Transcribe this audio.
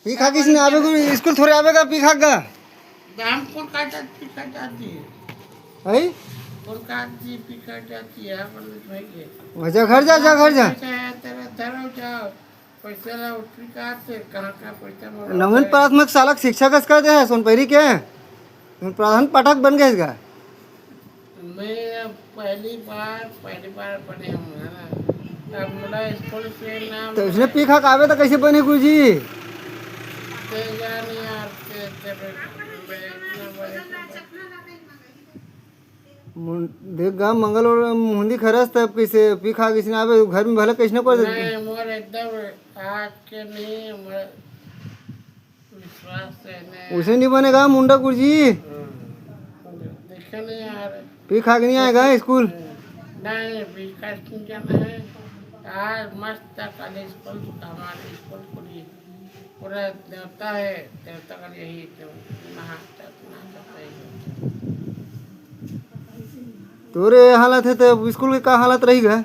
P खा किसने आवे को स्कूल थोड़े आवेगा पी खा का हम कौन काटा जाती है है कौन काटती पिका जाती है अपन भाई के वजह घर जा घर जा तेरा धरो जाओ पैसा ला उठी काटते कहाँ पैसा मोड़ नवीन प्राथमिक शालक शिक्षक करते हैं सोनपहरी के प्रधान पाठक बन गए इसका मैं पहली बार पढ़े हूँ है ना अब मेरा स्कूल से नाम तो उसने पी खा का आवे तो कैसे बने गुरु जी तेजा नहीं यार तेरे देख गा मंगल और मुंदी खरस तब कैसे पी खा किसी ने आवे घर में भले कैसे कर देते नहीं मोर एकदम आज के नहीं मोर विश्वास है ने उसे नहीं बनेगा मुंडा गुरु जी देखे नहीं यार पी खा के नहीं आएगा स्कूल नहीं विकास नहीं जाना है आज मस्त कल स्कूल हमारे स्कूल पूरी पूरा देवता है देवता का यही नहाता तोरे हालत है तो स्कूल की का हालत रहेगा